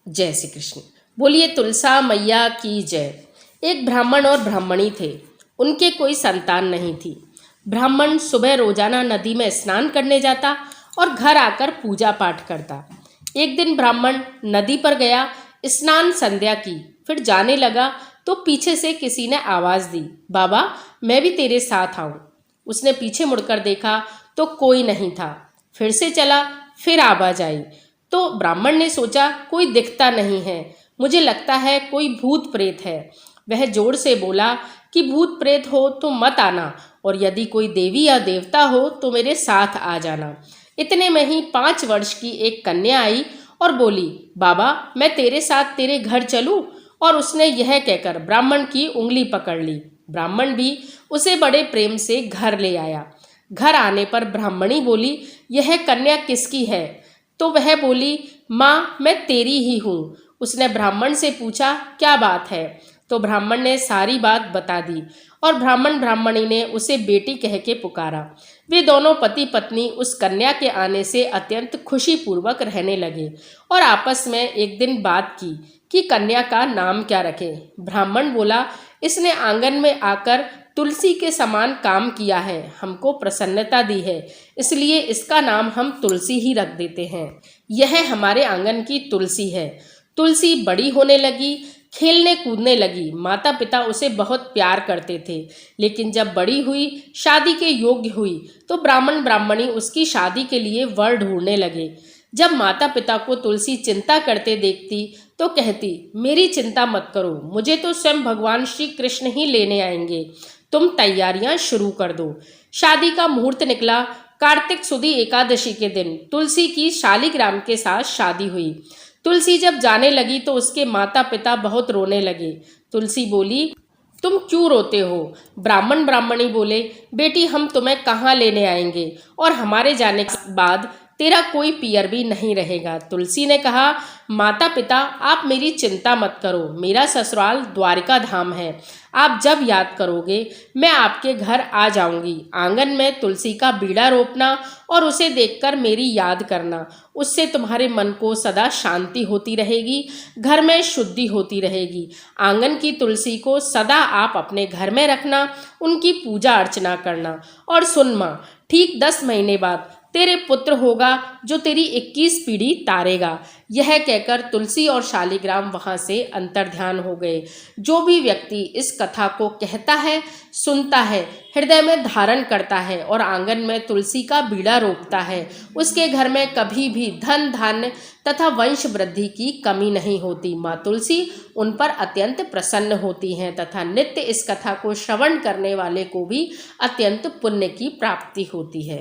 जय श्री कृष्ण। बोलिए तुलसा मैया की जय। एक ब्राह्मण और ब्राह्मणी थे। उनके कोई संतान नहीं थी। ब्राह्मण सुबह रोजाना नदी में स्नान करने जाता और घर आकर पूजा पाठ करता। एक दिन ब्राह्मण नदी पर गया, स्नान संध्या की, फिर जाने लगा तो पीछे से किसी ने आवाज दी, बाबा मैं भी तेरे साथ आऊं। उसने पीछे मुड़कर देखा तो कोई नहीं था। फिर से चला, फिर आवाज आई तो ब्राह्मण ने सोचा कोई दिखता नहीं है, मुझे लगता है कोई भूत प्रेत है। वह जोर से बोला कि भूत प्रेत हो तो मत आना, और यदि कोई देवी या देवता हो तो मेरे साथ आ जाना। इतने में ही 5 वर्ष की एक कन्या आई और बोली, बाबा मैं तेरे साथ तेरे घर चलूं? और उसने यह कहकर ब्राह्मण की उंगली पकड़ ली। ब्राह्मण भी उसे बड़े प्रेम से घर ले आया। घर आने पर ब्राह्मणी बोली, यह कन्या किसकी है? तो वह बोली, माँ मैं तेरी ही हूँ। उसने ब्राह्मण से पूछा, क्या बात है? तो ब्राह्मण ने सारी बात बता दी और ब्राह्मण ब्राह्मणी ने उसे बेटी कह के पुकारा। वे दोनों पति पत्नी उस कन्या के आने से अत्यंत खुशीपूर्वक रहने लगे और आपस में एक दिन बात की कि कन्या का नाम क्या रखें। ब्राह्मण बोला, इसने आंगन में आकर तुलसी के समान काम किया है, हमको प्रसन्नता दी है, इसलिए इसका नाम हम तुलसी ही रख देते हैं। यह हमारे आंगन की तुलसी है। तुलसी बड़ी होने लगी, खेलने कूदने लगी। माता पिता उसे बहुत प्यार करते थे, लेकिन जब बड़ी हुई, शादी के योग्य हुई, तो ब्राह्मण ब्राह्मणी उसकी शादी के लिए वर ढूंढने लगे। जब माता पिता को तुलसी चिंता करते देखती तो कहती, मेरी चिंता मत करो, मुझे तो स्वयं भगवान श्री कृष्ण ही लेने आएंगे, तुम तैयारियां शुरू कर दो। शादी का मुहूर्त निकला। कार्तिक सुदी एकादशी के दिन तुलसी की शालिग्राम के साथ शादी हुई। तुलसी जब जाने लगी तो उसके माता पिता बहुत रोने लगे। तुलसी बोली, तुम क्यों रोते हो? ब्राह्मण ब्राह्मणी बोले, बेटी हम तुम्हें कहाँ लेने आएंगे, और हमारे जाने के बाद तेरा कोई पियर भी नहीं रहेगा। तुलसी ने कहा, माता पिता आप मेरी चिंता मत करो, मेरा ससुराल द्वारिका धाम है, आप जब याद करोगे मैं आपके घर आ जाऊंगी। आंगन में तुलसी का बीड़ा रोपना और उसे देखकर मेरी याद करना, उससे तुम्हारे मन को सदा शांति होती रहेगी, घर में शुद्धि होती रहेगी। आंगन की तुलसी को सदा आप अपने घर में रखना, उनकी पूजा अर्चना करना। और सुन माँ, ठीक 10 महीने बाद तेरे पुत्र होगा जो तेरी 21 पीढ़ी तारेगा। यह कहकर तुलसी और शालिग्राम वहां से अंतर्ध्यान हो गए। जो भी व्यक्ति इस कथा को कहता है, सुनता है, हृदय में धारण करता है और आंगन में तुलसी का बीड़ा रोपता है, उसके घर में कभी भी धन धान्य तथा वंश वृद्धि की कमी नहीं होती। माँ तुलसी उन पर अत्यंत प्रसन्न होती हैं तथा नित्य इस कथा को श्रवण करने वाले को भी अत्यंत पुण्य की प्राप्ति होती है।